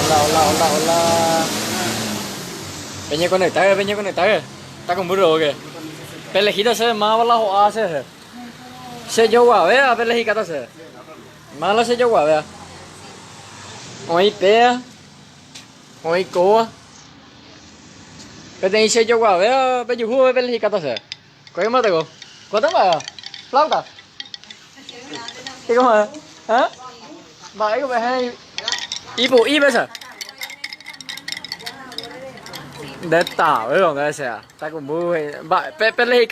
Hola, hola, hola, hola. Peña conectada. ¿Está con burro o qué? Pelejita se más abajo hace. Se yo guavea, pelejita se. Mala se yo guavea. Hoy pea. Hoy coa. Pero se yo guavea, pero yo juego pelejita se. ¿Qué más tengo? ¿Cuánto más? Flauta. ¿Qué más? ¿Ah? Vài cái hay y bộ y bây giờ để tao với bọn cái xe ta cũng vui vài pele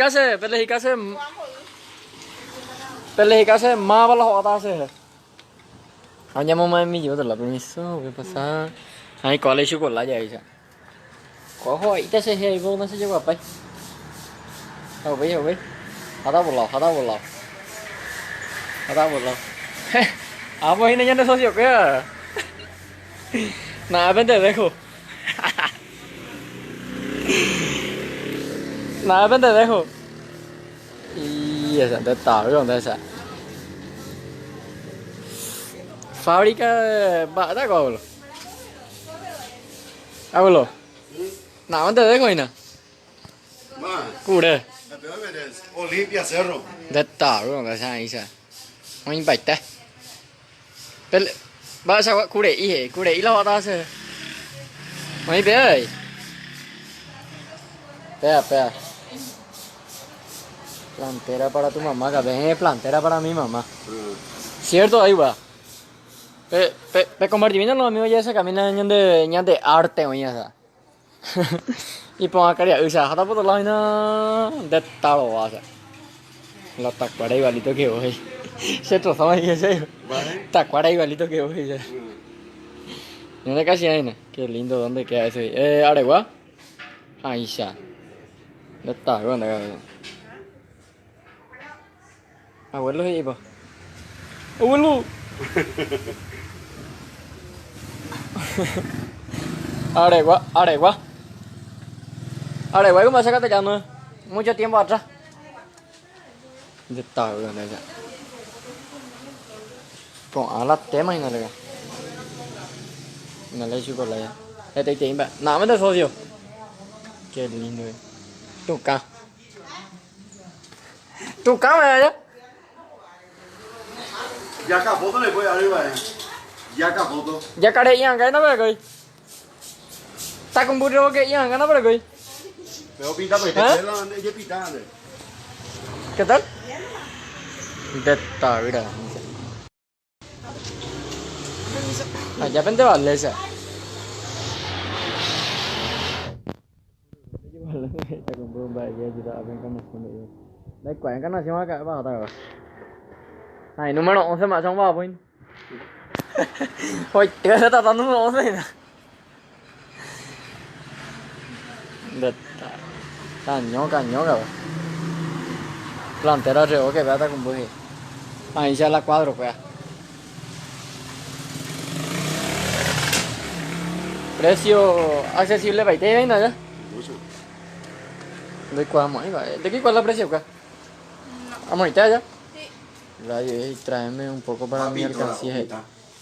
case más para los otros se hanya mau main miju tuh lah permiso ¿qué pasa hay college chocolate vậy sao có hỏi ta sẽ hay vô nó sẽ cho bay hầu biết hata một lò apa ini nyanda sosial ya nah bentar dejo nah bentar dejo iya santai tahu dong desa fábrica bata kau lo apa lo nah bentar dejo ini kuda Olimpia Cerro. de tahu dong desa isa anh bạch ta ba sao cụ để ý lo ta sao mấy bé ơi pe plantera para tu mamá que plantera para mi mamá cierto ahí va pe convertimiento lo mío ya se camina de arte oye esa y ponga caria usa hata por la vaina de talo va la tacuara igualito que hoy se trozó ahí ese tacuara igualito que hoy ya no casi hay qué lindo dónde queda ese Aregua ahí ya ya está bueno abuelo y pues abuelo Aregua ¿cómo sacaste ya no mucho tiempo atrás ya está bueno ya con alat tema y no le no le chupo la ya te tiene ba nada más de socio qué lindo tu cámara ya Ya acabó, le voy arriba. Ya acabó. ya care yang cái nó về rồi ta cũng bút rồi cái yang cái nó về rồi Pero pinta pues te la ella pitando. ¿qué tal? De está mira allá vente vale esa ta cũng buông bài về thì ta bên con này không được đây quảng cái nào xem cả bảo tao này número 11 mà xong vào bên thôi tao tao número 11 này được cañón rồi plantera reo que vea ta con buje ahí ya la cuadro pues precio accesible 20 ¿no ya? ¿De cuál más? ¿De qué cuál es el precio acá? ¿A monita ya? Sí. Tráeme un poco para mi alcancía.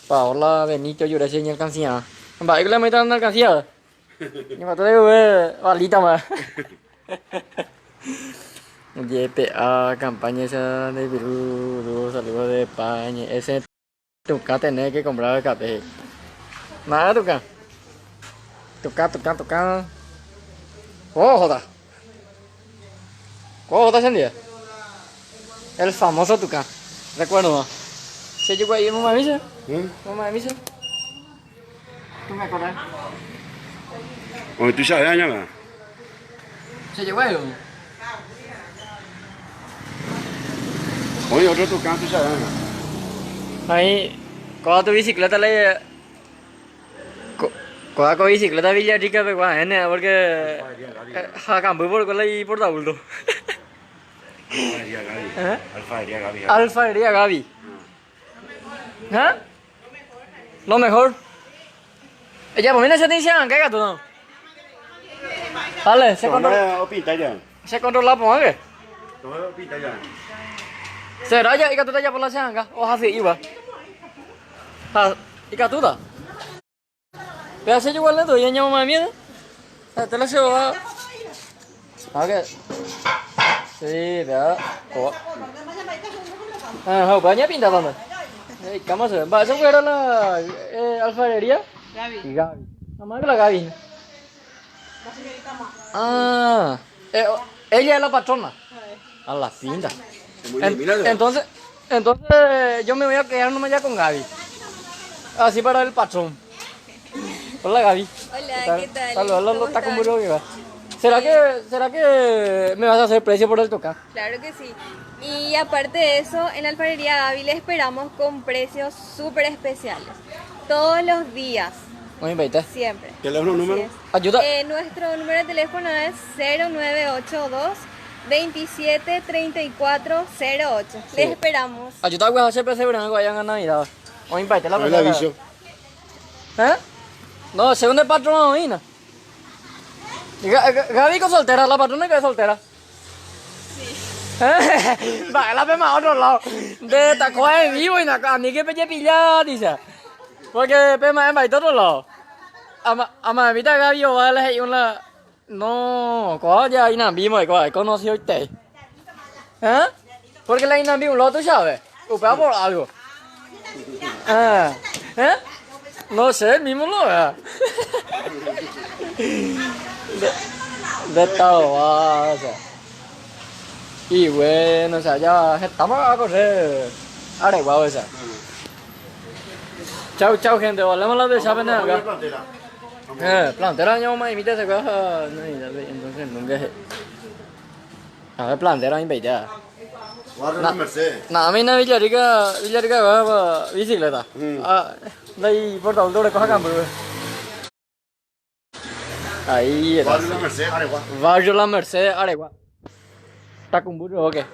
Paola, Benito, yo le mi alcancía. ¿Vale que le metan una alcancía? Nhưng mà tôi thấy valita mà. YPA, campaña esa de Perú, saludos de España. Ese toca tener que comprar el café. Nada toca. Toca. Joda. Joda sendiri. El famoso tucán. Recuerdo más. ¿Se llegó ahí mamá misa? Mamá misa. ¿Tú me acuerdas? Oye, tú sabes año más. ¿Se llegó ahí? Oye, otro tu canto sabes año. Ahí, coja tu bicicleta le coja con bicicleta Villarrica pe qua henne porque ha campo por la por adulto. Alfa Iría Gaby. ¿Ah? Lo mejor. Ella pues mira se te dice ¿qué gato no? Vale, se controla por qué? Se raya y gato ya por la sanga o hace iba. Ha, y gato da. Pero hace igual le doy, ya llamo más miedo. Te lo llevo a... Ok. Sí, vea. Ah, ¿para allá pinta dónde? ¿Cómo se ve? ¿Va a ser la alfarería? Gaby. Y Gaby. Nomás que la Gaby. Ah, ella es la patrona. A la pinta. Muy bien, míralo. Entonces, yo me voy a quedar nomás ya con Gaby. Así para el patrón. Hola Gaby. Hola, ¿qué tal? Saludos, ¿Cómo está con están? burro que va. ¿Será que me vas a hacer precio por el tocar? Claro que sí. Y aparte de eso, en la alfarería Gaby le esperamos con precios súper especiales. Todos los días, Muy bien, siempre. ¿Qué le das un número? Así es. ayuda. Nuestro número de teléfono es 0982 27 34 08. Les esperamos. Ayuda a hacer precio pero no vayan a Navidad. Muy bien, la No le persona. aviso. ¿Eh? No, según el patrón no vino. Gaby con soltera, la patrona que es soltera. Va, la vemos a otro lado. De tacoa en vivo y ni que pelle pillar, dice. Porque pema en baita otro lado. Ama vita Gaby o vale hay una. No, có ya Inambi mà có conocido usted. ¿Eh? Porque la Inambi un lado tú sabes. Upea por algo. ¿Eh? No sé, el mismo lo vea. De todo, o sea. Y bueno, o sea, ya estamos a correr. Ahora igual, o sea. Chao, chao, gente. Volvemos a la de Chapene acá. Plantera nhau mà imita esa cosa. No, entonces nunca es. A ver, plantera invita. Guarda Mercedes. Nada, a mí na Villarica va bicicleta. Đây por đầu tôi đây có campo. Ahí está. Guarda Mercedes, Areguá. Barrio La Merced, Aregua. ¿Está con burro o qué?